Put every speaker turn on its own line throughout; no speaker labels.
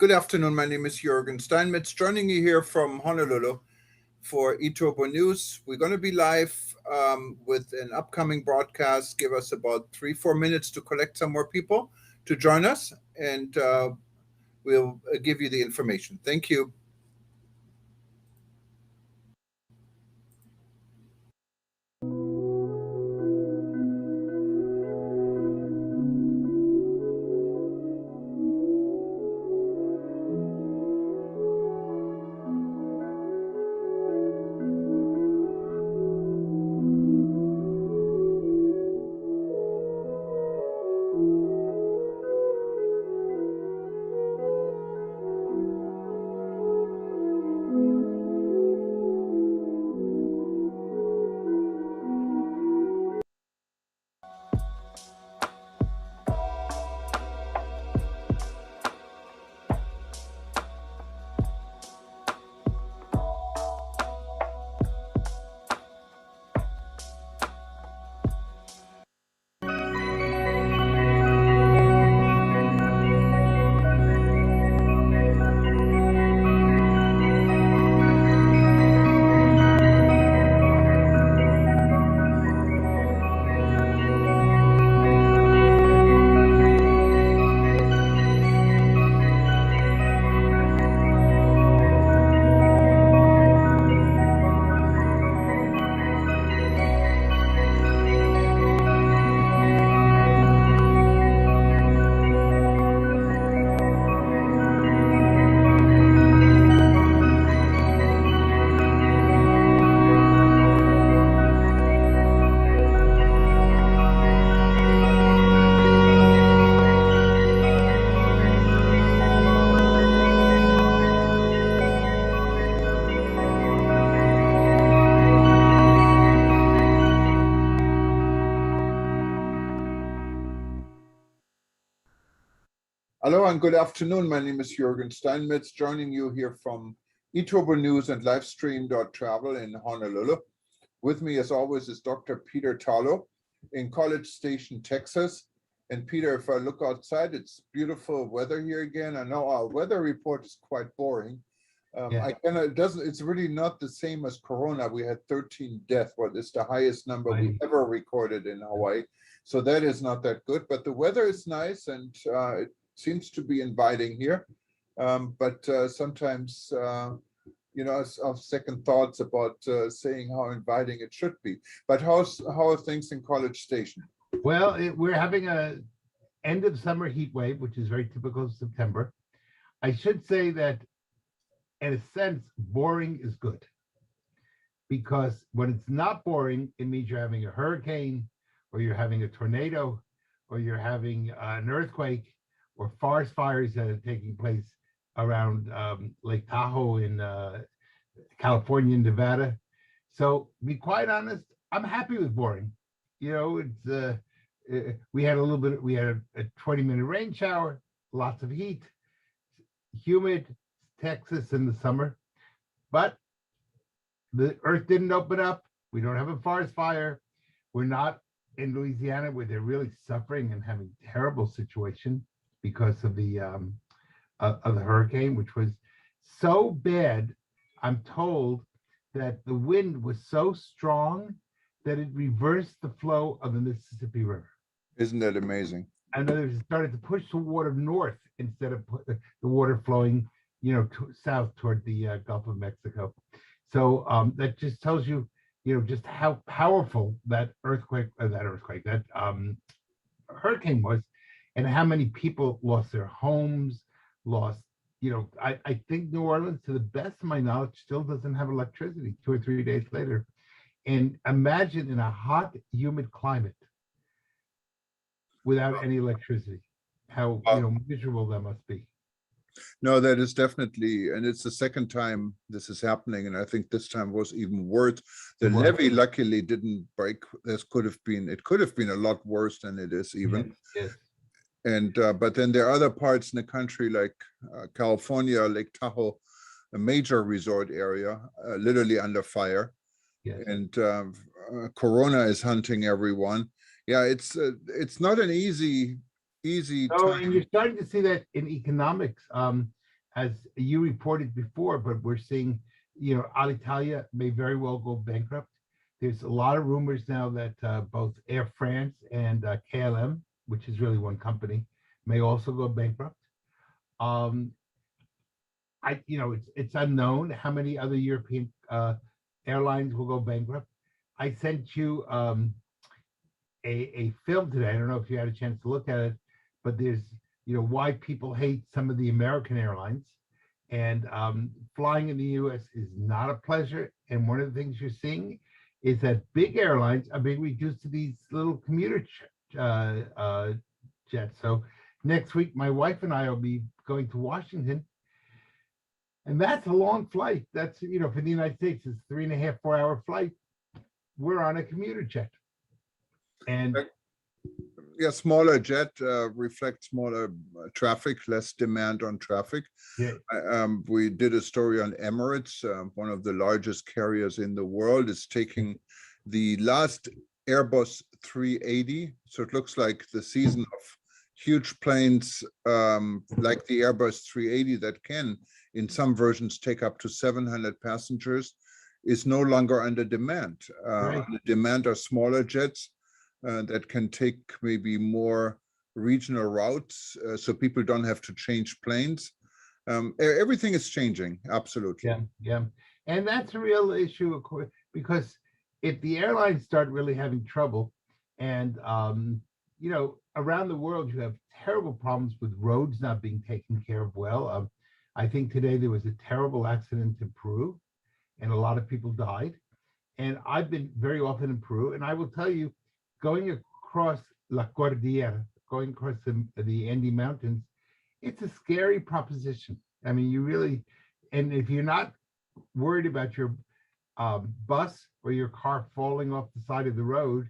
Good afternoon. My name is Jürgen Steinmetz, joining you here from Honolulu for eTurbo News. We're going to be live with an upcoming broadcast. Give us about 3-4 minutes to collect some more people to join us, and we'll give you the information. Thank you. Hello and good afternoon. My name is Jürgen Steinmetz, joining you here from eTurbo News and Livestream.travel in Honolulu. With me, as always, is Dr. Peter Talo in College Station, Texas. And Peter, if I look outside, it's beautiful weather here again. I know our weather report is quite boring. It's really not the same as Corona. We had 13 deaths, what is the highest number we ever recorded in Hawaii. So that is not that good, but the weather is nice and it seems to be inviting here. But sometimes, of second thoughts about saying how inviting it should be. But how are things in College Station?
Well, we're having a end of summer heat wave, which is very typical of September. I should say that, in a sense, boring is good. Because when it's not boring, it means you're having a hurricane, or you're having a tornado, or you're having an earthquake, or forest fires that are taking place around Lake Tahoe in California and Nevada. So, to be quite honest, I'm happy with boring. It's we had a 20-minute rain shower, lots of heat, humid, Texas in the summer, but the earth didn't open up. We don't have a forest fire. We're not in Louisiana where they're really suffering and having terrible situation because of the hurricane, which was so bad. I'm told that the wind was so strong that it reversed the flow of the Mississippi River.
Isn't that amazing?
And then it started to push the water north instead of the water flowing, south toward the Gulf of Mexico. So that just tells you, just how powerful that hurricane was, and how many people lost their homes, I think New Orleans, to the best of my knowledge, still doesn't have electricity 2 or 3 days later. And imagine in a hot, humid climate without any electricity, how miserable that must be.
No, that is definitely, and it's the second time this is happening, and I think this time was even worse. The levee luckily didn't break. It could have been a lot worse than it is even.
Yes.
And but then there are other parts in the country like California, Lake Tahoe, a major resort area, literally under fire.
Yes.
And Corona is hunting everyone. Yeah, it's not an easy
Oh,
time.
and you're starting to see that in economics. as you reported before, but we're seeing, Alitalia may very well go bankrupt. There's a lot of rumors now that both Air France and KLM, which is really one company, may also go bankrupt. Um, it's unknown how many other European airlines will go bankrupt. I sent you a film today. I don't know if you had a chance to look at it, but there's why people hate some of the American airlines, and flying in the U.S. is not a pleasure. And one of the things you're seeing is that big airlines are being reduced to these little commuter jets. So next week, my wife and I will be going to Washington, and that's a long flight. That's for the United States, it's 3.5, 4 hour flight. We're on a commuter jet, and
yeah, smaller jet reflects smaller traffic, less demand on traffic.
yeah,
We did a story on Emirates, one of the largest carriers in the world, is taking the last Airbus 380. So it looks like the season of huge planes like the Airbus 380 that can, in some versions, take up to 700 passengers, is no longer under demand.
Right.
The demand are smaller jets that can take maybe more regional routes, so people don't have to change planes. Everything is changing, absolutely.
Yeah. And that's a real issue, of course, because if the airlines start really having trouble, and around the world you have terrible problems with roads not being taken care of well. I think today there was a terrible accident in Peru, and a lot of people died. And I've been very often in Peru, and I will tell you, going across La Cordillera, going across the Andes Mountains, it's a scary proposition. I mean, you really, and if you're not worried about your bus or your car falling off the side of the road,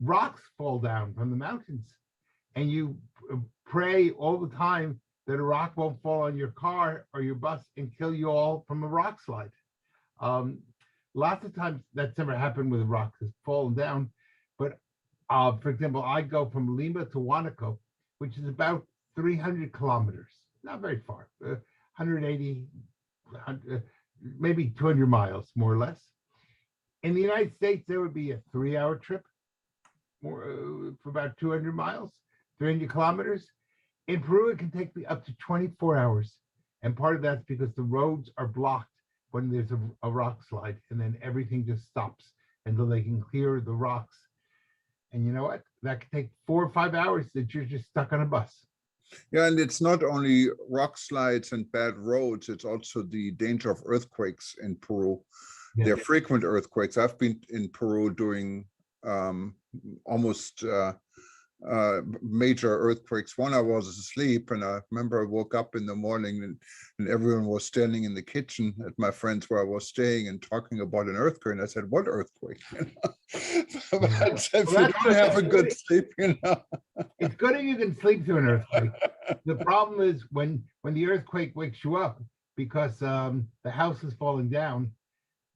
rocks fall down from the mountains, and you pray all the time that a rock won't fall on your car or your bus and kill you all from a rock slide. Lots of times that's never happened with a rock that's fallen down, but for example, I go from Lima to Huánuco, which is about 300 kilometers, not very far, 180, maybe 200 miles, more or less. In the United States, there would be a 3-hour trip for about 200 miles, 300 kilometers. In Peru, it can take me up to 24 hours. And part of that's because the roads are blocked when there's a rock slide, and then everything just stops until they can clear the rocks. And you know what? That could take 4 or 5 hours that you're just stuck on a bus.
Yeah, and it's not only rock slides and bad roads, it's also the danger of earthquakes in Peru.
Yeah.
There are frequent earthquakes. I've been in Peru during almost major earthquakes. One, I was asleep, and I remember I woke up in the morning and everyone was standing in the kitchen at my friend's where I was staying and talking about an earthquake. And I said, "What earthquake?" But if you don't have a good sleep,
It's good if you can sleep through an earthquake. The problem is when the earthquake wakes you up because the house is falling down.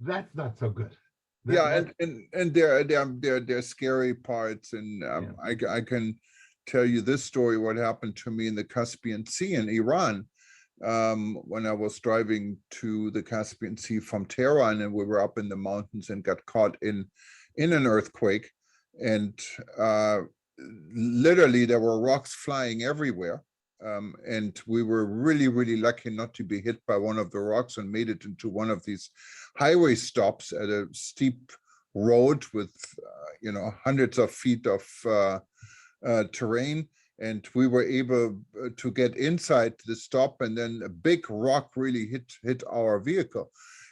That's not so good.
Yeah, and there are scary parts, and I can tell you this story, what happened to me in the Caspian Sea in Iran, when I was driving to the Caspian Sea from Tehran, and we were up in the mountains and got caught in an earthquake, and literally there were rocks flying everywhere. And we were really, really lucky not to be hit by one of the rocks, and made it into one of these highway stops at a steep road with, hundreds of feet of terrain. And we were able to get inside the stop, and then a big rock really hit our vehicle.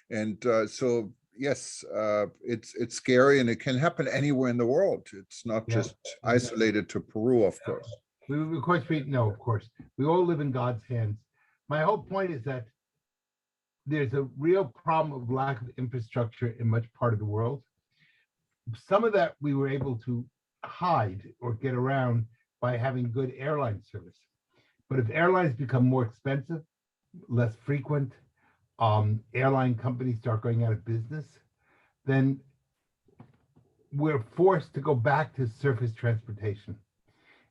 And so, yes, it's scary, and it can happen anywhere in the world. It's not just isolated to Peru, of course.
Of course, of course. We all live in God's hands. My whole point is that there's a real problem of lack of infrastructure in much part of the world. Some of that we were able to hide or get around by having good airline service. But if airlines become more expensive, less frequent, airline companies start going out of business, then we're forced to go back to surface transportation.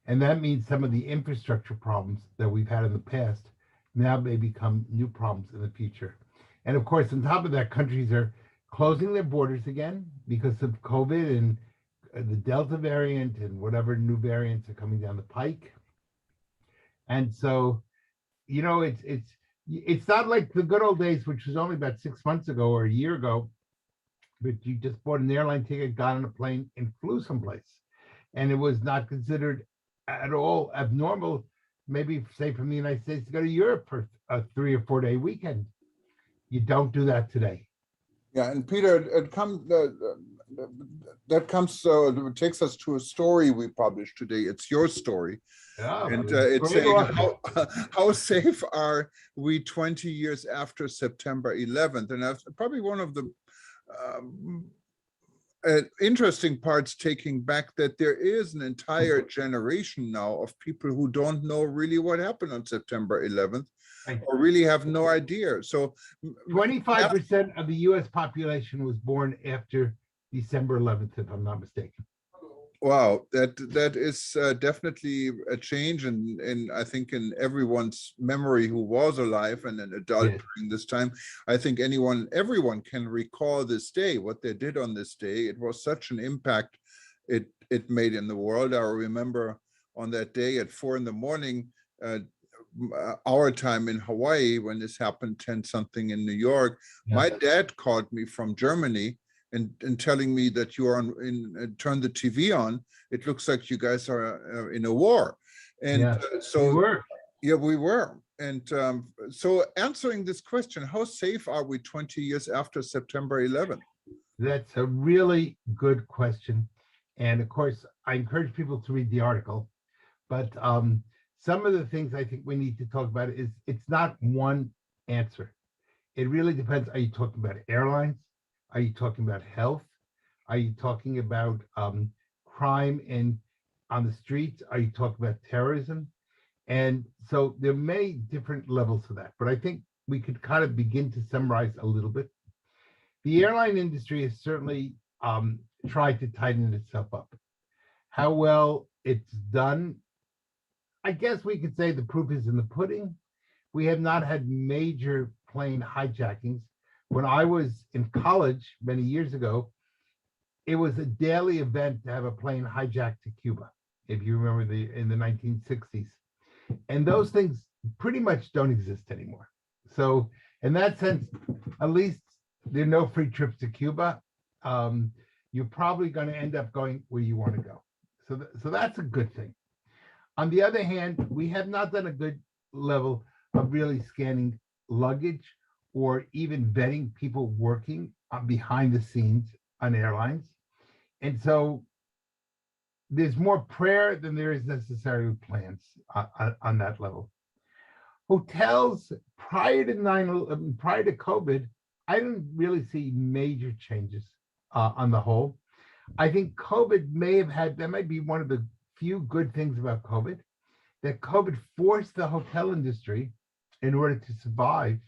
And that means some of the infrastructure problems that we've had in the past now may become new problems in the future. And of course, on top of that, countries are closing their borders again because of COVID and the Delta variant and whatever new variants are coming down the pike. And so, it's not like the good old days, which was only about 6 months ago or a year ago, but you just bought an airline ticket, got on a plane, and flew someplace. And it was not considered at all abnormal, maybe say from the United States to go to Europe for a 3 or 4 day weekend. You don't do that today.
Yeah, and Peter, it takes us to a story we published today. It's your story.
Yeah,
And it's saying, how safe are we 20 years after September 11th? And that's probably one of the interesting parts, taking back that there is an entire generation now of people who don't know really what happened on September 11th or really have no idea. So
25% of the US population was born after December 11th, if I'm not mistaken.
Wow, that is definitely a change, and I think in everyone's memory who was alive and an adult during this time. I think everyone can recall this day, what they did on this day. It was such an impact it made in the world. I remember on that day at 4 a.m, our time in Hawaii, when this happened, 10 something in New York, my dad called me from Germany and telling me that you are turn the TV on. It looks like you guys are in a war. And so we were. And so answering this question, how safe are we 20 years after September 11th?
That's a really good question. And of course, I encourage people to read the article, but some of the things I think we need to talk about is it's not one answer. It really depends. Are you talking about airlines? Are you talking about health? Are you talking about crime on the streets? Are you talking about terrorism? And so there are many different levels to that, but I think we could kind of begin to summarize a little bit. The airline industry has certainly tried to tighten itself up. How well it's done, I guess we could say the proof is in the pudding. We have not had major plane hijackings. When I was in college many years ago, it was a daily event to have a plane hijacked to Cuba, if you remember in the 1960s. And those things pretty much don't exist anymore. So in that sense, at least there are no free trips to Cuba. You're probably going to end up going where you want to go. So that's a good thing. On the other hand, we have not done a good level of really scanning luggage or even vetting people working behind the scenes on airlines. And so there's more prayer than there is necessarily plans on that level. Hotels, prior to COVID, I didn't really see major changes on the whole. I think COVID that might be one of the few good things about COVID, that COVID forced the hotel industry, in order to survive,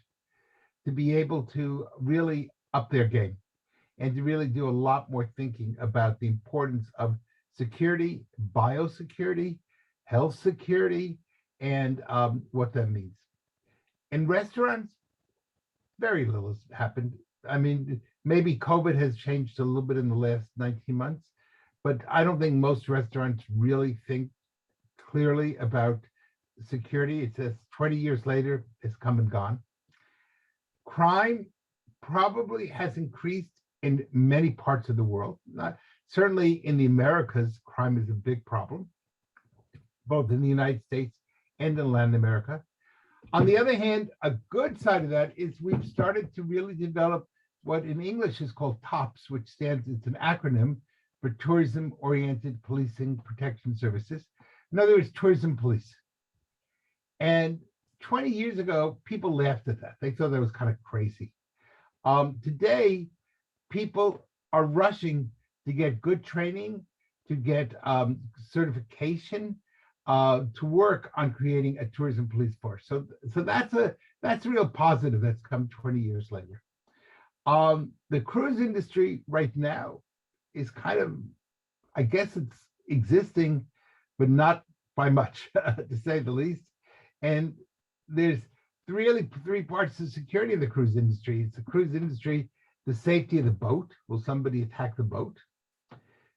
to be able to really up their game and to really do a lot more thinking about the importance of security, biosecurity, health security, and what that means. In restaurants, very little has happened. I mean, maybe COVID has changed a little bit in the last 19 months, but I don't think most restaurants really think clearly about security. It says 20 years later, it's come and gone. Crime probably has increased in many parts of the world. Certainly in the Americas, crime is a big problem, both in the United States and in Latin America. On the other hand, a good side of that is we've started to really develop what in English is called TOPS, which it's an acronym for Tourism Oriented Policing Protection Services. In other words, tourism police. And 20 years ago, people laughed at that. They thought that was kind of crazy. Today, people are rushing to get good training, to get certification, to work on creating a tourism police force. So that's a real positive that's come 20 years later. The cruise industry right now is kind of, I guess it's existing, but not by much, to say the least. And there's really three parts of security in the cruise industry. It's the cruise industry, the safety of the boat. Will somebody attack the boat?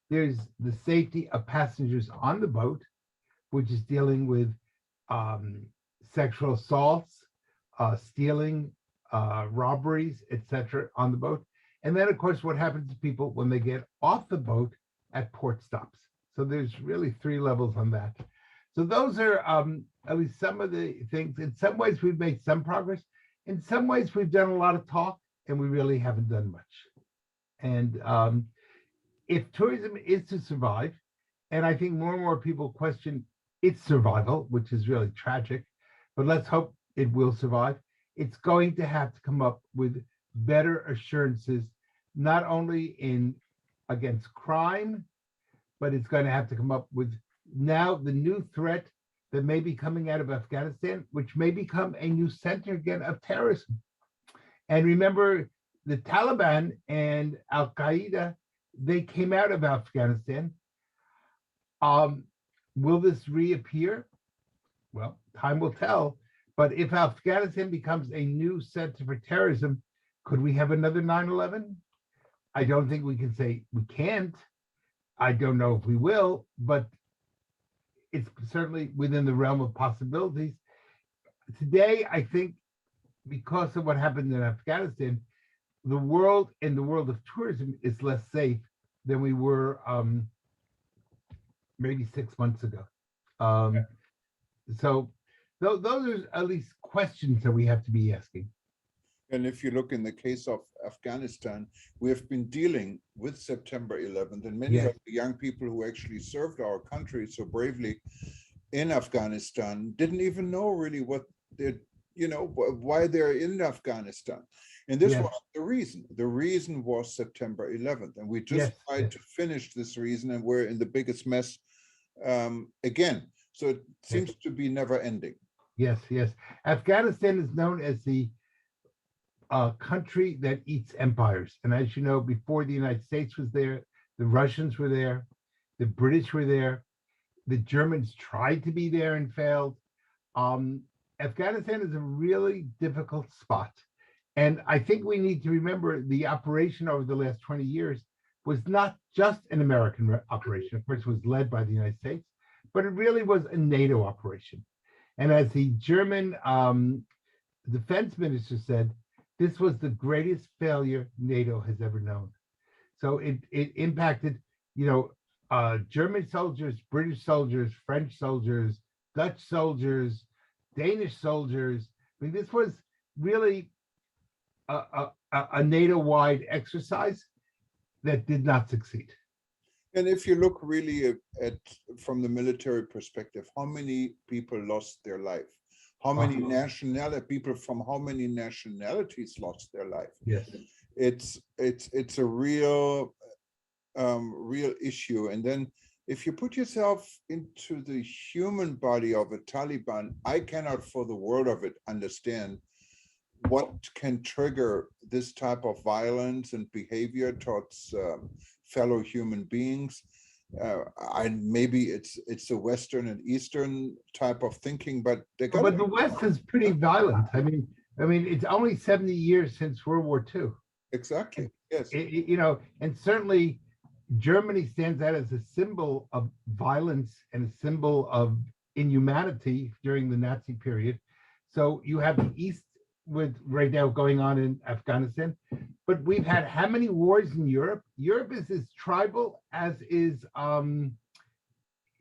There's the safety of passengers on the boat, which is dealing with sexual assaults, stealing, robberies, etc. on the boat. And then, of course, what happens to people when they get off the boat at port stops. So there's really three levels on that. So those are at least some of the things. In some ways, we've made some progress. In some ways, we've done a lot of talk, and we really haven't done much. And if tourism is to survive, and I think more and more people question its survival, which is really tragic, but let's hope it will survive, it's going to have to come up with better assurances, not only against crime, but it's going to have to come up with now the new threat that may be coming out of Afghanistan, which may become a new center again of terrorism. And remember, the Taliban and Al Qaeda, they came out of Afghanistan. Will this reappear? Well, time will tell. But if Afghanistan becomes a new center for terrorism, could we have another 9/11? I don't think we can say we can't. I don't know if we will, but it's certainly within the realm of possibilities. Today, I think, because of what happened in Afghanistan, the world of tourism is less safe than we were maybe 6 months ago. So those are at least questions that we have to be asking.
And if you look in the case of Afghanistan, we have been dealing with September 11th, and many of the young people who actually served our country so bravely in Afghanistan didn't even know really what they're, why they're in Afghanistan. And this was the reason. The reason was September 11th. And we just tried to finish this reason, and we're in the biggest mess again. So it seems to be never ending.
Yes. Afghanistan is known as the country that eats empires. And as you know, before the United States was there, the Russians were there, the British were there, the Germans tried to be there and failed. Afghanistan is a really difficult spot. And I think we need to remember the operation over the last 20 years was not just an American operation. Of course, it was led by the United States, but it really was a NATO operation. And as the German defense minister said, this was the greatest failure NATO has ever known. So it impacted, German soldiers, British soldiers, French soldiers, Dutch soldiers, Danish soldiers. I mean, this was really a NATO-wide exercise that did not succeed.
And if you look really at from the military perspective, how many people lost their life? How many people from how many nationalities lost their life?
Yes,
it's a real issue. And then if you put yourself into the human body of a Taliban, I cannot for the world of it understand what can trigger this type of violence and behavior towards fellow human beings. Maybe it's a Western and Eastern type of thinking, but
the West is pretty violent. I mean, it's only 70 years since World War II.
Exactly. Yes.
And certainly Germany stands out as a symbol of violence and a symbol of inhumanity during the Nazi period. So you have the East with right now going on in Afghanistan, but we've had how many wars in Europe? Europe is as tribal as is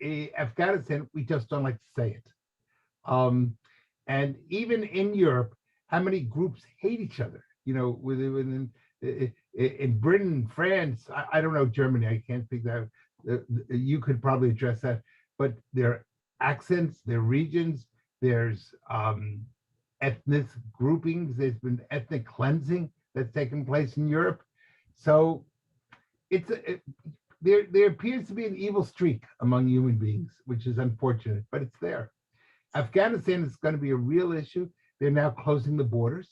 Afghanistan. We just don't like to say it. And even in Europe, how many groups hate each other? Within in Britain, France, I don't know, Germany, I can't think that. You could probably address that, but there are accents, there are regions, there's ethnic groupings, there's been ethnic cleansing that's taken place in Europe. So there appears to be an evil streak among human beings, which is unfortunate, but it's there. Afghanistan is going to be a real issue. They're now closing the borders.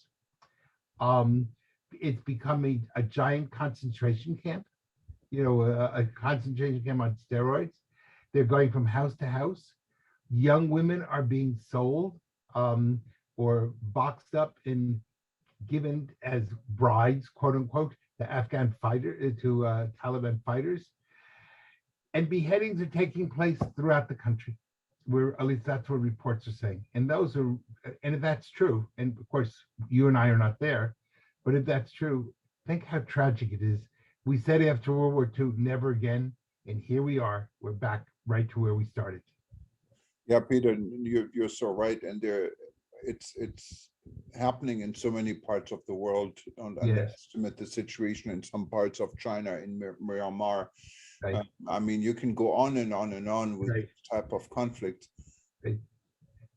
It's becoming a giant concentration camp, a concentration camp on steroids. They're going from house to house. Young women are being sold or boxed up and given as brides, quote unquote, to Taliban fighters. And beheadings are taking place throughout the country, where at least that's what reports are saying. And if that's true, and of course you and I are not there, but if that's true, think how tragic it is. We said after World War II, never again, and here we are. We're back right to where we started.
Yeah, Peter, you're so right, and it's happening in so many parts of the world. Don't underestimate the situation in some parts of China, in Myanmar.
Right.
I mean, you can go on and on and on with
Right.
this type of conflict.
Right.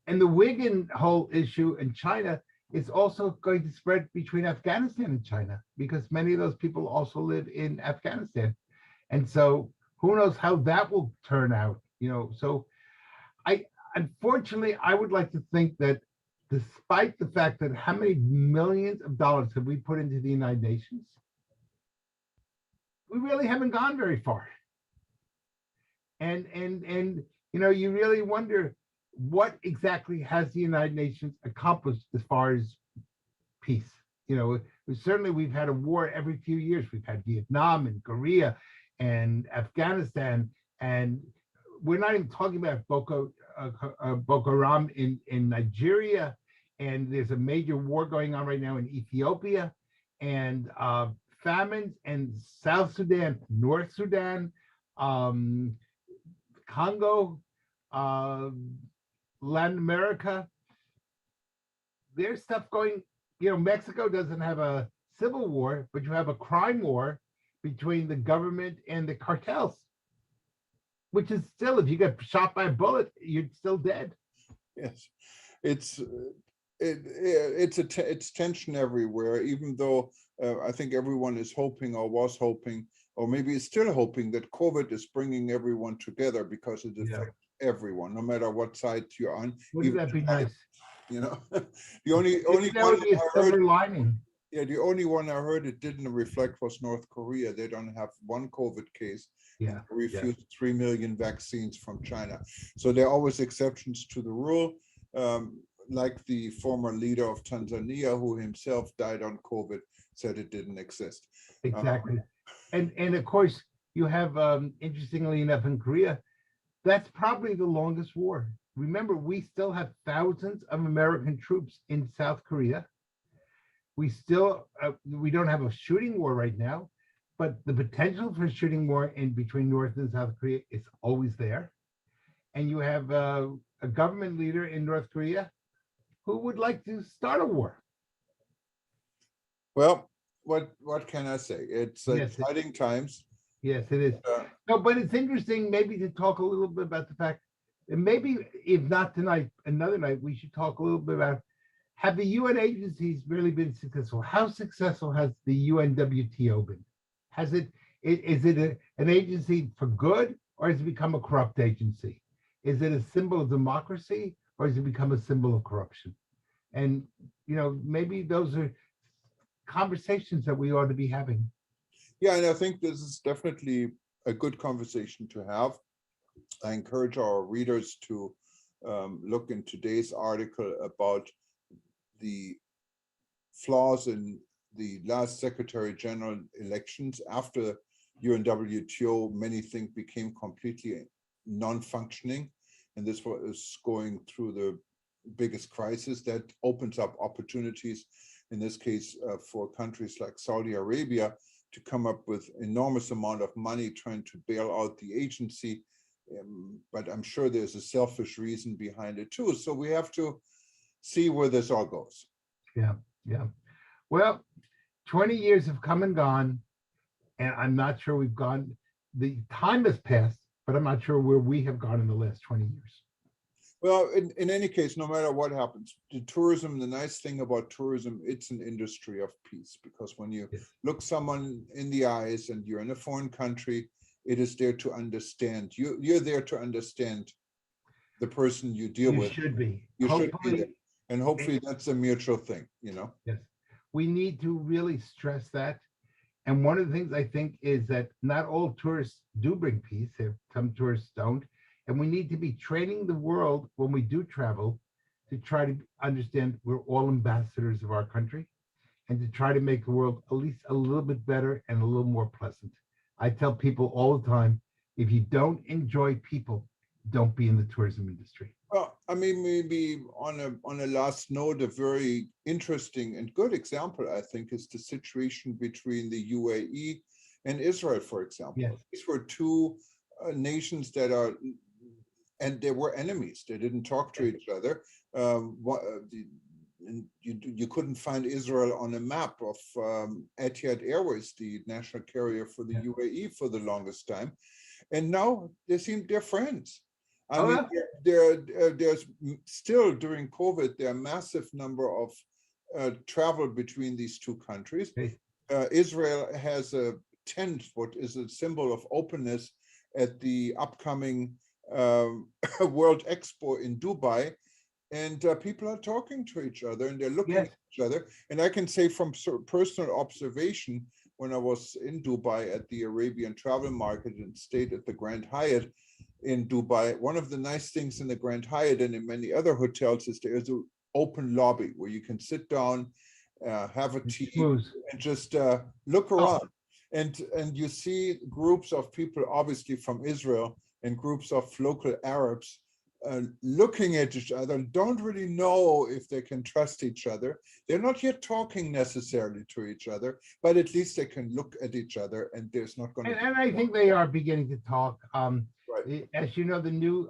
And the Uyghur whole issue in China is also going to spread between Afghanistan and China, because many of those people also live in Afghanistan. And so who knows how that will turn out, So unfortunately, I would like to think that despite the fact that how many millions of dollars have we put into the United Nations, we really haven't gone very far. And you really wonder what exactly has the United Nations accomplished as far as peace. Certainly we've had a war every few years. We've had Vietnam and Korea and Afghanistan, and we're not even talking about Boko Haram in Nigeria, and there's a major war going on right now in Ethiopia, and famines in South Sudan, North Sudan, Congo, Latin America. There's stuff going, Mexico doesn't have a civil war, but you have a crime war between the government and the cartels, which is still, if you get shot by a bullet, you're still dead.
Yes, it's tension everywhere, even though I think everyone is hoping, or was hoping, or maybe is still hoping, that COVID is bringing everyone together, because it affects everyone, no matter what side you're on.
Wouldn't that be nice?
The only one
I heard, lining.
Yeah, the only one I heard it didn't reflect was North Korea. They don't have one COVID case.
Yeah,
refused 3 million vaccines from China. So there are always exceptions to the rule, like the former leader of Tanzania, who himself died on COVID, said it didn't exist.
Exactly. And of course, you have, interestingly enough, in Korea, that's probably the longest war. Remember, we still have thousands of American troops in South Korea. We still, we don't have a shooting war right now, but the potential for a shooting war in between North and South Korea is always there. And you have a government leader in North Korea who would like to start a war.
Well, what can I say? It's exciting times.
Yes, it is. No, but it's interesting maybe to talk a little bit about the fact that maybe, if not tonight, another night, we should talk a little bit about, have the UN agencies really been successful? How successful has the UNWTO been? Is it an agency for good, or has it become a corrupt agency? Is it a symbol of democracy, or has it become a symbol of corruption? And, maybe those are conversations that we ought to be having.
Yeah, and I think this is definitely a good conversation to have. I encourage our readers to look in today's article about the flaws in the last Secretary General elections. After UNWTO, many think became completely non-functioning, and this was going through the biggest crisis that opens up opportunities, in this case, for countries like Saudi Arabia to come up with enormous amount of money trying to bail out the agency. But I'm sure there's a selfish reason behind it too. So we have to see where this all goes.
Yeah. Well, 20 years have come and gone, and I'm not sure we've gone, the time has passed, but I'm not sure where we have gone in the last 20 years.
Well, in any case, no matter what happens, the tourism, the nice thing about tourism, it's an industry of peace, because when you look someone in the eyes and you're in a foreign country, it is there to understand. You're there to understand the person you deal with.
You should be.
You should be there. And hopefully that's a mutual thing,
Yes. We need to really stress that. And one of the things I think is that not all tourists do bring peace. Some tourists don't. And we need to be training the world when we do travel to try to understand we're all ambassadors of our country and to try to make the world at least a little bit better and a little more pleasant. I tell people all the time, if you don't enjoy people, don't be in the tourism industry.
Well, I mean, maybe on a last note, a very interesting and good example, I think, is the situation between the UAE and Israel, for example.
Yes.
These were two nations that are, and they were enemies. They didn't talk to each other. You couldn't find Israel on a map of Etihad Airways, the national carrier for the UAE, for the longest time. And now they're friends. I mean, there's still, during COVID, there are massive number of travel between these two countries. Israel has a tent, what is a symbol of openness, at the upcoming World Expo in Dubai. And people are talking to each other and they're looking at each other. And I can say from personal observation, when I was in Dubai at the Arabian travel market and stayed at the Grand Hyatt in Dubai, one of the nice things in the Grand Hyatt and in many other hotels is there's an open lobby where you can sit down, have a tea, and just look around. And you see groups of people, obviously from Israel, and groups of local Arabs looking at each other and don't really know if they can trust each other. They're not yet talking necessarily to each other, but at least they can look at each other, and there's not going to.
And I think they are beginning to talk.
Right.
As you know, the new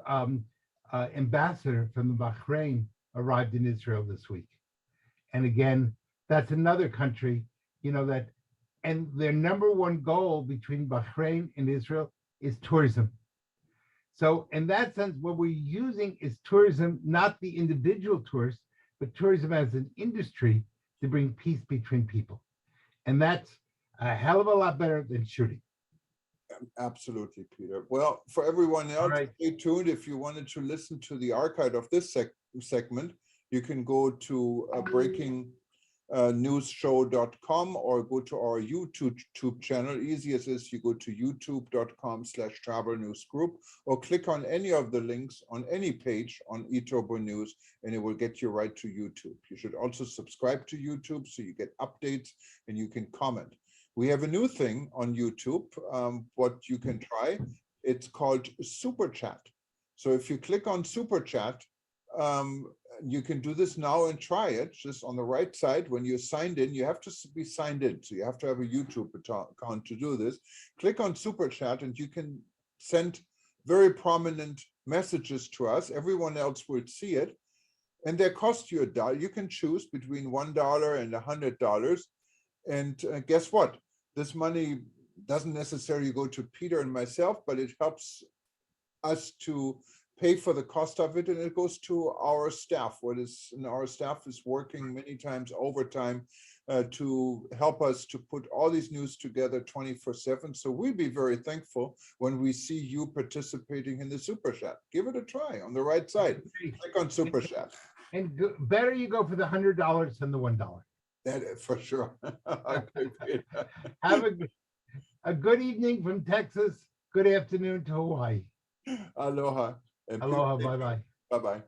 ambassador from Bahrain arrived in Israel this week, and again, that's another country, that, and their number one goal between Bahrain and Israel is tourism. So in that sense, what we're using is tourism, not the individual tourist, but tourism as an industry to bring peace between people. And that's a hell of a lot better than shooting.
Absolutely, Peter. Well, for everyone else, stay tuned. If you wanted to listen to the archive of this segment, you can go to breakingnewsshow.com or go to our YouTube channel. Easiest is you go to youtube.com/travel news group or click on any of the links on any page on eTurbo News and it will get you right to YouTube. You should also subscribe to YouTube so you get updates and you can comment. We have a new thing on YouTube, what you can try. It's called Super Chat. So if you click on Super Chat, you can do this now and try it. Just on the right side, when you're signed in, you have to be signed in. So you have to have a YouTube account to do this. Click on Super Chat and you can send very prominent messages to us. Everyone else will see it. And they cost you $1. You can choose between $1 and $100. And guess what? This money doesn't necessarily go to Peter and myself, but it helps us to pay for the cost of it, and it goes to our staff. Our staff is working many times overtime to help us to put all these news together 24/7. So we'll be very thankful when we see you participating in the Super Chat. Give it a try on the right side. Click on Super Chat.
And better you go for the $100 than the $1.
That is for sure.
Have a good evening from Texas. Good afternoon to Hawaii.
Aloha.
Aloha. Bye-bye.
Bye-bye.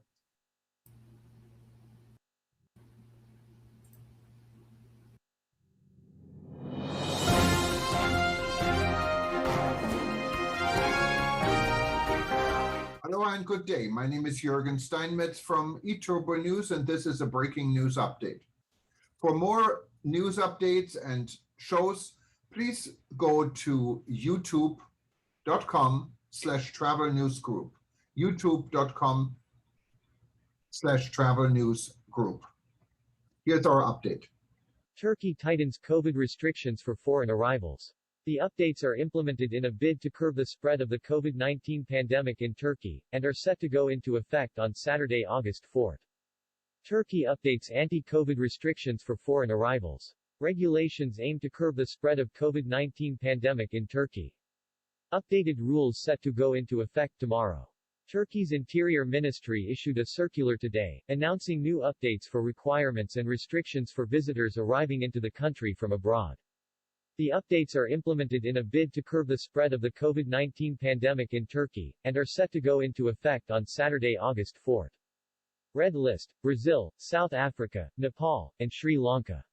Aloha and good day. My name is Jürgen Steinmetz from eTurbo News, and this is a breaking news update. For more news updates and shows, please go to youtube.com/travel news group. youtube.com/travel news group. Here's our update.
Turkey tightens COVID restrictions for foreign arrivals. The updates are implemented in a bid to curb the spread of the COVID-19 pandemic in Turkey, and are set to go into effect on Saturday, August 4. Turkey updates anti-COVID restrictions for foreign arrivals. Regulations aim to curb the spread of COVID-19 pandemic in Turkey. Updated rules set to go into effect tomorrow. Turkey's Interior Ministry issued a circular today, announcing new updates for requirements and restrictions for visitors arriving into the country from abroad. The updates are implemented in a bid to curb the spread of the COVID-19 pandemic in Turkey, and are set to go into effect on Saturday, August 4. Red List, Brazil, South Africa, Nepal, and Sri Lanka.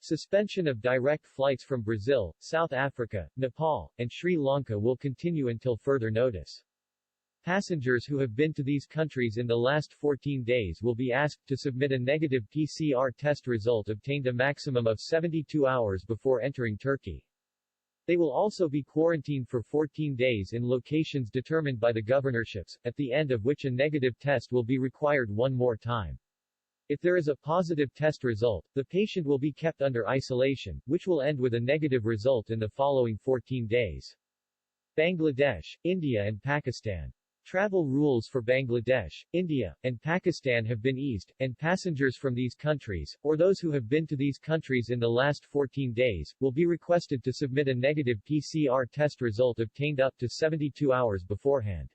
Suspension of direct flights from Brazil, South Africa, Nepal, and Sri Lanka will continue until further notice. Passengers who have been to these countries in the last 14 days will be asked to submit a negative PCR test result obtained a maximum of 72 hours before entering Turkey. They will also be quarantined for 14 days in locations determined by the governorships, at the end of which a negative test will be required one more time. If there is a positive test result, the patient will be kept under isolation, which will end with a negative result in the following 14 days. Bangladesh, India and Pakistan. Travel rules for Bangladesh, India, and Pakistan have been eased, and passengers from these countries, or those who have been to these countries in the last 14 days, will be requested to submit a negative PCR test result obtained up to 72 hours beforehand.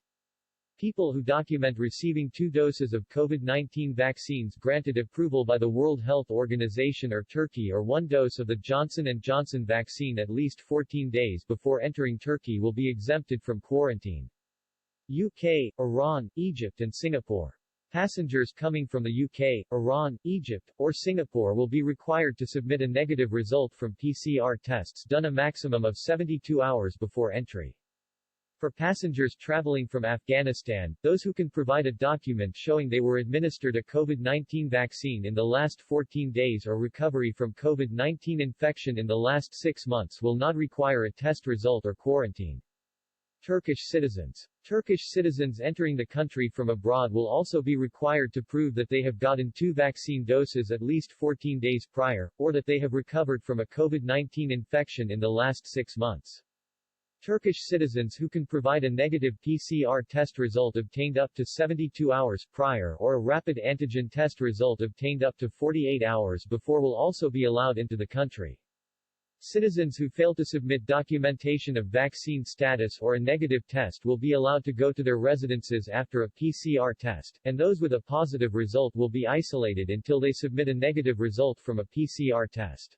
People who document receiving 2 doses of COVID-19 vaccines granted approval by the World Health Organization or Turkey or 1 dose of the Johnson & Johnson vaccine at least 14 days before entering Turkey will be exempted from quarantine. UK, Iran, Egypt and Singapore. Passengers coming from the UK, Iran, Egypt, or Singapore will be required to submit a negative result from PCR tests done a maximum of 72 hours before entry. For passengers traveling from Afghanistan, those who can provide a document showing they were administered a COVID-19 vaccine in the last 14 days or recovery from COVID-19 infection in the last 6 months will not require a test result or quarantine. Turkish citizens. Turkish citizens entering the country from abroad will also be required to prove that they have gotten 2 vaccine doses at least 14 days prior, or that they have recovered from a COVID-19 infection in the last 6 months. Turkish citizens who can provide a negative PCR test result obtained up to 72 hours prior or a rapid antigen test result obtained up to 48 hours before will also be allowed into the country. Citizens who fail to submit documentation of vaccine status or a negative test will be allowed to go to their residences after a PCR test, and those with a positive result will be isolated until they submit a negative result from a PCR test.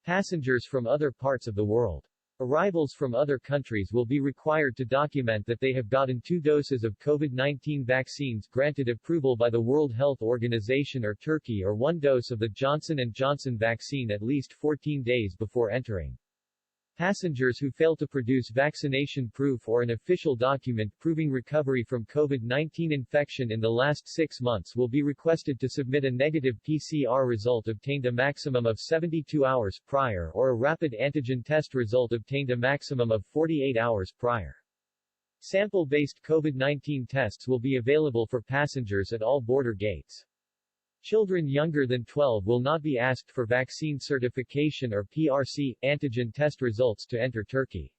Passengers from other parts of the world. Arrivals from other countries will be required to document that they have gotten 2 doses of COVID-19 vaccines granted approval by the World Health Organization or Turkey or 1 dose of the Johnson & Johnson vaccine at least 14 days before entering. Passengers who fail to produce vaccination proof or an official document proving recovery from COVID-19 infection in the last 6 months will be requested to submit a negative PCR result obtained a maximum of 72 hours prior or a rapid antigen test result obtained a maximum of 48 hours prior. Sample-based COVID-19 tests will be available for passengers at all border gates. Children younger than 12 will not be asked for vaccine certification or PRC, antigen test results to enter Turkey.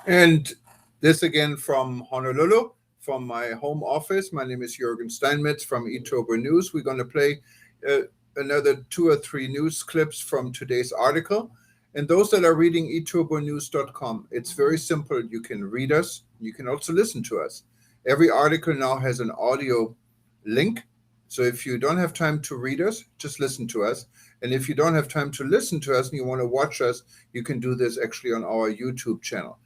And this again from Honolulu, from my home office. My name is Jürgen Steinmetz from Itober News. We're going to play another 2 or 3 news clips from today's article. And those that are reading itobernews.com, it's very simple. You can read us. You can also listen to us. Every article now has an audio link. So if you don't have time to read us, just listen to us. And if you don't have time to listen to us and you want to watch us, you can do this actually on our YouTube channel.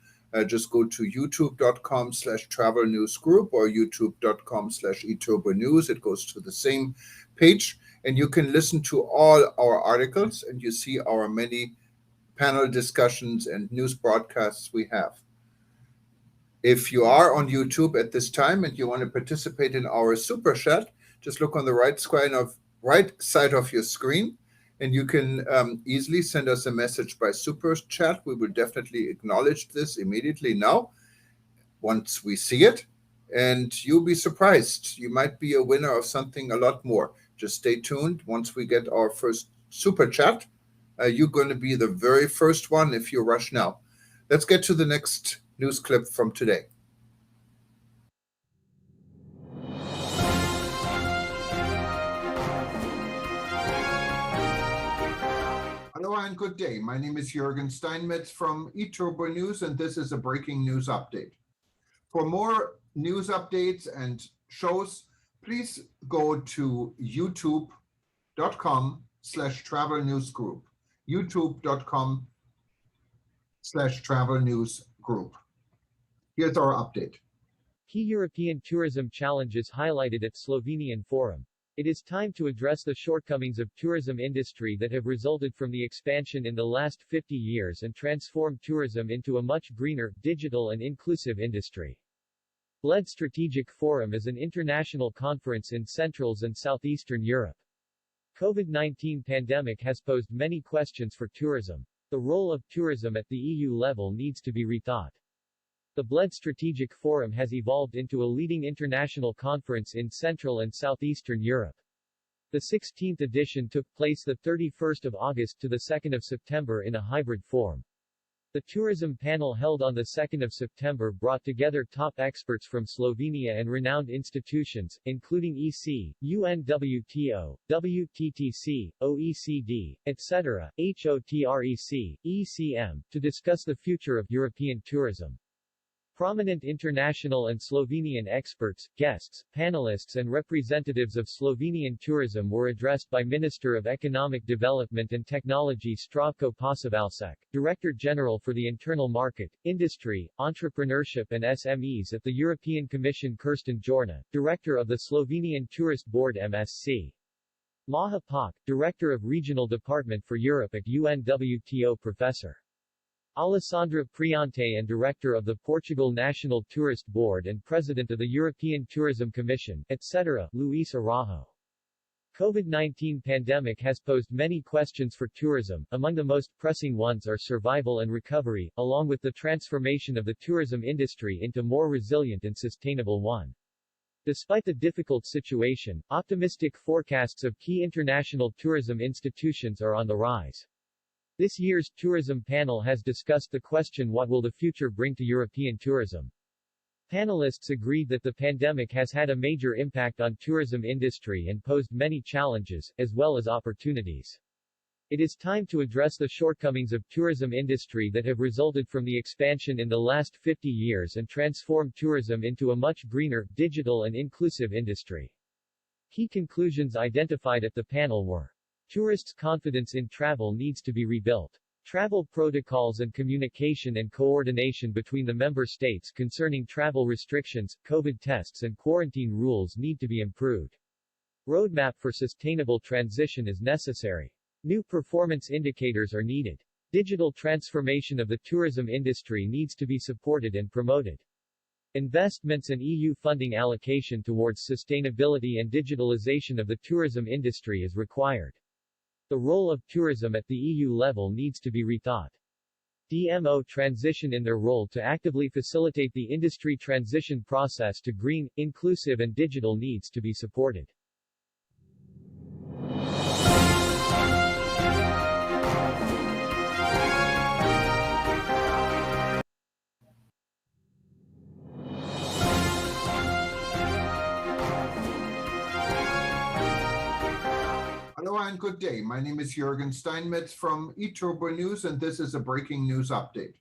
Just go to youtube.com/travel news group or youtube.com/itobernews. It goes to the same page. And you can listen to all our articles and you see our many panel discussions and news broadcasts we have. If you are on YouTube at this time and you want to participate in our super chat, just look on the right side of your screen and you can easily send us a message by super chat. We will definitely acknowledge this immediately now once we see it, and you'll be surprised. You might be a winner of something a lot more. Just stay tuned. Once we get our first super chat, you're going to be the very first one if you rush now. Let's get to the next news clip from today. Hello and good day. My name is Jürgen Steinmetz from Itober News, and this is a breaking news update. For more news updates and shows, please go to youtube.com/travel news group. youtube.com/travel travel news group. Here's our update.
Key European tourism challenges highlighted at Slovenian Forum. It is time to address the shortcomings of tourism industry that have resulted from the expansion in the last 50 years and transform tourism into a much greener, digital and inclusive industry. Bled Strategic Forum is an international conference in Central and Southeastern Europe. COVID-19 pandemic has posed many questions for tourism. The role of tourism at the EU level needs to be rethought. The Bled Strategic Forum has evolved into a leading international conference in Central and Southeastern Europe. The 16th edition took place the 31st of August to the 2nd of September in a hybrid form. The tourism panel held on the 2nd of September brought together top experts from Slovenia and renowned institutions, including EC, UNWTO, WTTC, OECD, etc., HOTREC, ECM, to discuss the future of European tourism. Prominent international and Slovenian experts, guests, panelists and representatives of Slovenian tourism were addressed by Minister of Economic Development and Technology Zdravko Posovalšek, Director General for the Internal Market, Industry, Entrepreneurship and SMEs at the European Commission Kirsten Jorna, Director of the Slovenian Tourist Board MSC. Maha Pak, Director of Regional Department for Europe at UNWTO Professor. Alessandra Priante and Director of the Portugal National Tourist Board and President of the European Tourism Commission, etc., Luis Araujo. COVID-19 pandemic has posed many questions for tourism. Among the most pressing ones are survival and recovery, along with the transformation of the tourism industry into more resilient and sustainable one. Despite the difficult situation, optimistic forecasts of key international tourism institutions are on the rise. This year's tourism panel has discussed the question, what will the future bring to European tourism? Panelists agreed that the pandemic has had a major impact on tourism industry and posed many challenges, as well as opportunities. It is time to address the shortcomings of tourism industry that have resulted from the expansion in the last 50 years and transform tourism into a much greener, digital and inclusive industry. Key conclusions identified at the panel were: tourists' confidence in travel needs to be rebuilt. Travel protocols and communication and coordination between the member states concerning travel restrictions, COVID tests and quarantine rules need to be improved. Roadmap for sustainable transition is necessary. New performance indicators are needed. Digital transformation of the tourism industry needs to be supported and promoted. Investments and EU funding allocation towards sustainability and digitalization of the tourism industry is required. The role of tourism at the EU level needs to be rethought. DMO transition in their role to actively facilitate the industry transition process to green, inclusive and digital needs to be supported.
Hello and good day. My name is Jürgen Steinmetz from eTurbo News, and this is a breaking news update.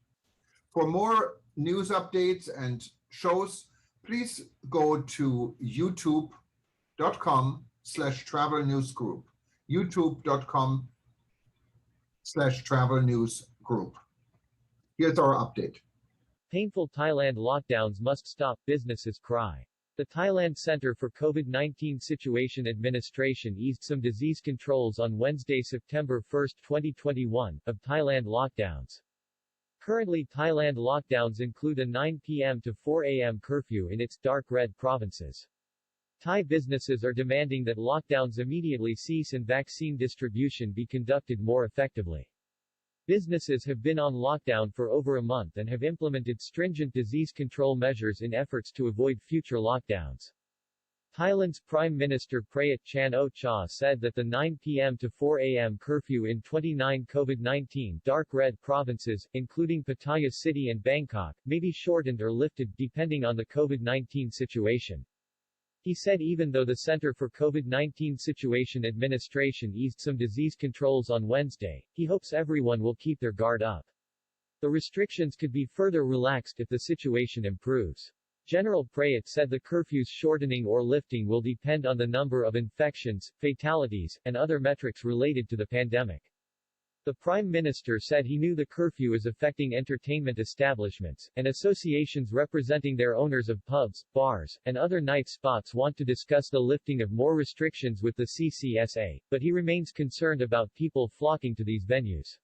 For more news updates and shows, please go to youtube.com/travel news group. youtube.com/travel news group. Here's our update.
Painful Thailand lockdowns must stop, businesses cry. The Thailand Center for COVID-19 Situation Administration eased some disease controls on Wednesday, September 1, 2021, of Thailand lockdowns. Currently, Thailand lockdowns include a 9 p.m. to 4 a.m. curfew in its dark red provinces. Thai businesses are demanding that lockdowns immediately cease and vaccine distribution be conducted more effectively. Businesses have been on lockdown for over a month and have implemented stringent disease control measures in efforts to avoid future lockdowns. Thailand's Prime Minister Prayut Chan-o-cha said that the 9 p.m. to 4 a.m. curfew in 29 COVID-19 dark red provinces, including Pattaya City and Bangkok, may be shortened or lifted depending on the COVID-19 situation. He said even though the Center for COVID-19 Situation Administration eased some disease controls on Wednesday, he hopes everyone will keep their guard up. The restrictions could be further relaxed if the situation improves. General Prayut said the curfew's shortening or lifting will depend on the number of infections, fatalities, and other metrics related to the pandemic. The Prime Minister said he knew the curfew is affecting entertainment establishments, and associations representing their owners of pubs, bars, and other night spots want to discuss the lifting of more restrictions with the CCSA, but he remains concerned about people flocking to these venues.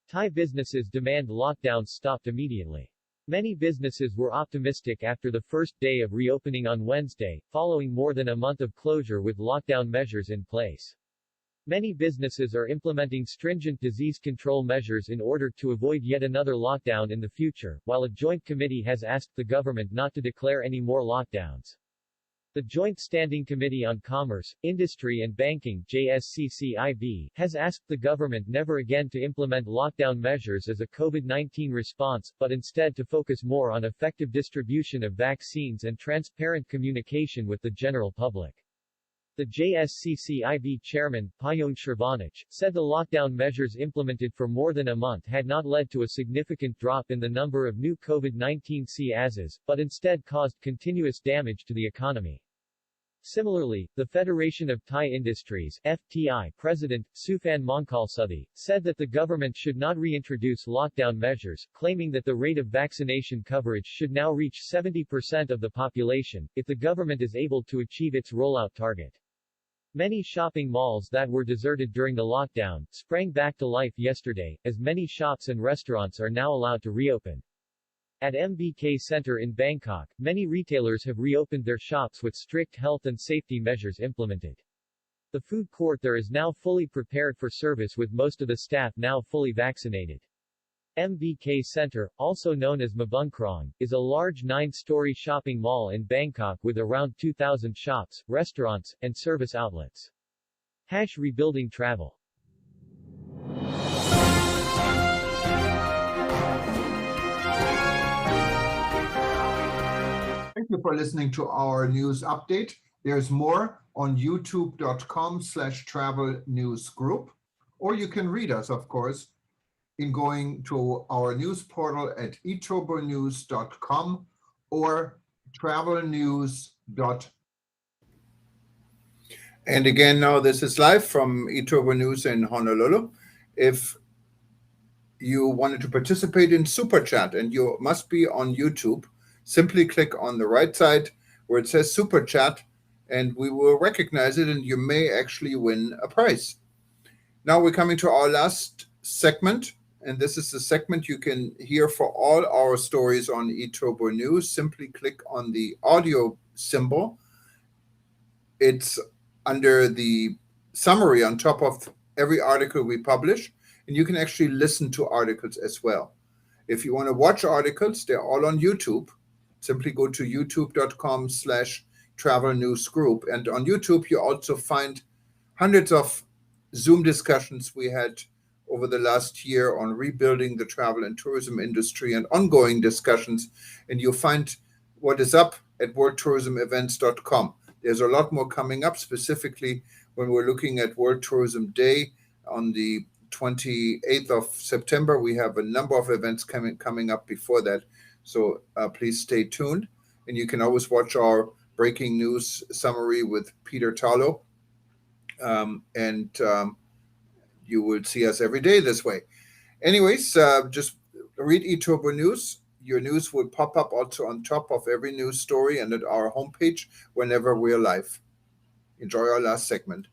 Thai businesses demand lockdowns stopped immediately. Many businesses were optimistic after the first day of reopening on Wednesday, following more than a month of closure with lockdown measures in place. Many businesses are implementing stringent disease control measures in order to avoid yet another lockdown in the future, while a joint committee has asked the government not to declare any more lockdowns. The Joint Standing Committee on Commerce, Industry and Banking (JSCCIB) has asked the government never again to implement lockdown measures as a COVID-19 response, but instead to focus more on effective distribution of vaccines and transparent communication with the general public. The JSCCIB chairman, Payong Shervanich, said the lockdown measures implemented for more than a month had not led to a significant drop in the number of new COVID-19 cases, but instead caused continuous damage to the economy. Similarly, the Federation of Thai Industries (FTI) President, Suphan Mongkalsuthi, said that the government should not reintroduce lockdown measures, claiming that the rate of vaccination coverage should now reach 70% of the population, if the government is able to achieve its rollout target. Many shopping malls that were deserted during the lockdown sprang back to life yesterday, as many shops and restaurants are now allowed to reopen. At MBK Center in Bangkok, many retailers have reopened their shops with strict health and safety measures implemented. The food court there is now fully prepared for service with most of the staff now fully vaccinated. MBK Center, also known as Mabungkrong, is a large 9-story shopping mall in Bangkok with around 2,000 shops, restaurants, and service outlets. Rebuilding travel.
Thank you for listening to our news update. There's more on youtube.com/travel news group, or you can read us, of course, in going to our news portal at etobernews.com or travelnews.com. And again, now this is live from Etober News in Honolulu. If you wanted to participate in Super Chat, and you must be on YouTube, simply click on the right side where it says Super Chat, and we will recognize it, and you may actually win a prize. Now we're coming to our last segment, and this is the segment you can hear for all our stories on Etober News. Simply click on the audio symbol. It's under the summary on top of every article we publish, and you can actually listen to articles as well. If you want to watch articles, they're all on YouTube. Simply go to youtube.com/travel news group, and on YouTube you also find hundreds of Zoom discussions we had over the last year on rebuilding the travel and tourism industry, and ongoing discussions, and you'll find what is up at worldtourismevents.com. There's a lot more coming up, specifically when we're looking at World Tourism Day on the 28th of September. We have a number of events coming up before that, so please stay tuned. And you can always watch our breaking news summary with Peter Talo, and you will see us every day this way. Anyways, just read Etober News. Your news will pop up also on top of every news story and at our homepage whenever we're live. Enjoy our last segment.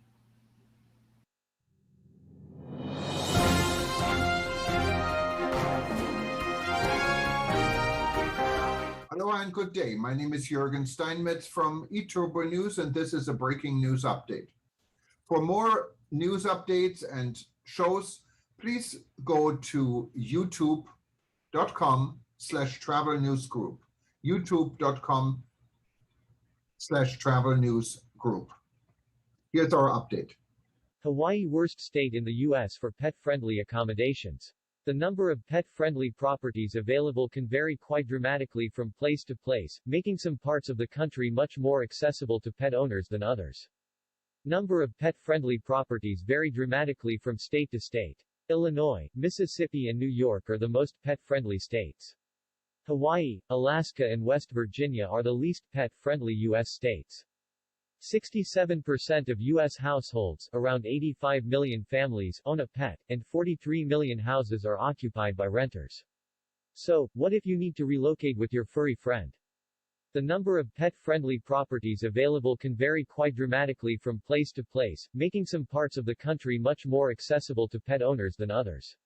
Hello and good day. My name is Jürgen Steinmetz from Etober News, and this is a breaking news update. For more news updates and shows, please go to youtube.com/travel news group. youtube.com/travel news group. Here's our update.
Hawaii worst state in the U.S. for pet-friendly accommodations. The number of pet-friendly properties available can vary quite dramatically from place to place, making some parts of the country much more accessible to pet owners than others. Number of pet-friendly properties vary dramatically from state to state. Illinois, Mississippi and New York are the most pet-friendly states. Hawaii, Alaska and West Virginia are the least pet-friendly U.S. states. 67% of U.S. households, around 85 million families, own a pet, and 43 million houses are occupied by renters. So, what if you need to relocate with your furry friend? The number of pet-friendly properties available can vary quite dramatically from place to place, making some parts of the country much more accessible to pet owners than others.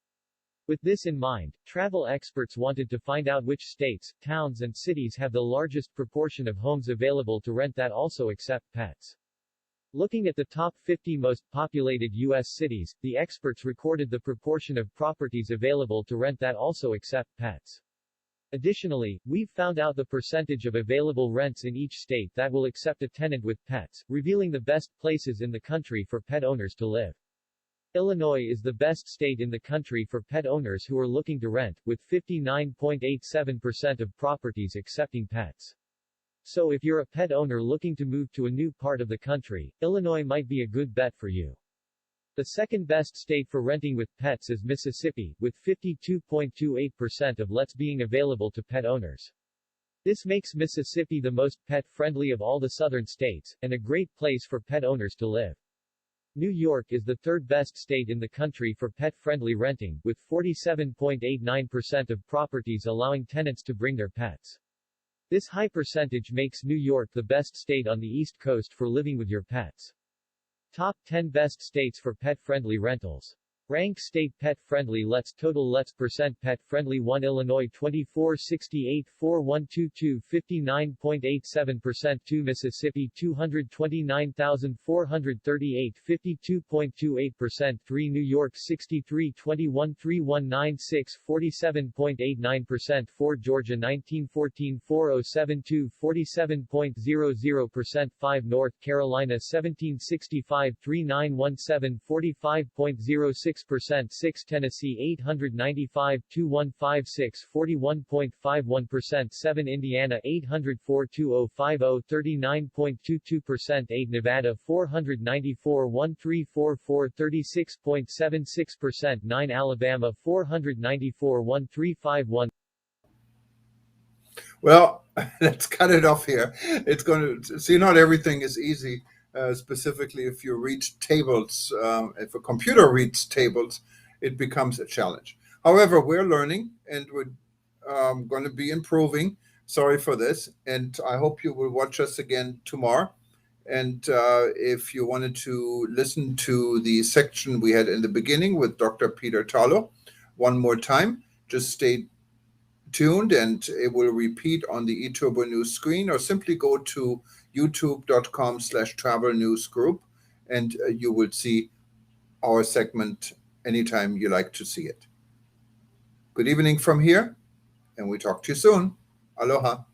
With this in mind, travel experts wanted to find out which states, towns and cities have the largest proportion of homes available to rent that also accept pets. Looking at the top 50 most populated U.S. cities, the experts recorded the proportion of properties available to rent that also accept pets. Additionally, we've found out the percentage of available rents in each state that will accept a tenant with pets, revealing the best places in the country for pet owners to live. Illinois is the best state in the country for pet owners who are looking to rent, with 59.87% of properties accepting pets. So if you're a pet owner looking to move to a new part of the country, Illinois might be a good bet for you. The second best state for renting with pets is Mississippi, with 52.28% of lets being available to pet owners. This makes Mississippi the most pet-friendly of all the southern states, and a great place for pet owners to live. New York is the third best state in the country for pet-friendly renting, with 47.89% of properties allowing tenants to bring their pets. This high percentage makes New York the best state on the East Coast for living with your pets. Top 10 best states for pet-friendly rentals. Rank state pet-friendly lets. Total lets percent pet-friendly. 1 Illinois 2468 4122 59.87%. 2 Mississippi 229,438 52.28%. 3 New York 63 21 3196 47.89%. 4 Georgia 1914 4072 47.00%. 5 North Carolina 1765 3917 45.06%. 6 Tennessee 895 2156 41.51%. 7 Indiana 804 2050 39.22%. 8 Nevada 494 1344 36.76%. 9 Alabama 494 1351.
Well, let's cut it off here. It's going to see, not everything is easy. Specifically, if you read tables, if a computer reads tables, it becomes a challenge. However, we're learning and we're going to be improving. Sorry for this. And I hope you will watch us again tomorrow. And if you wanted to listen to the section we had in the beginning with Dr. Peter Talo one more time, just stay tuned and it will repeat on the eTurbo News screen, or simply go to youtube.com/travel news group and you will see our segment anytime you like to see it. Good evening from here, and we talk to you soon. Aloha.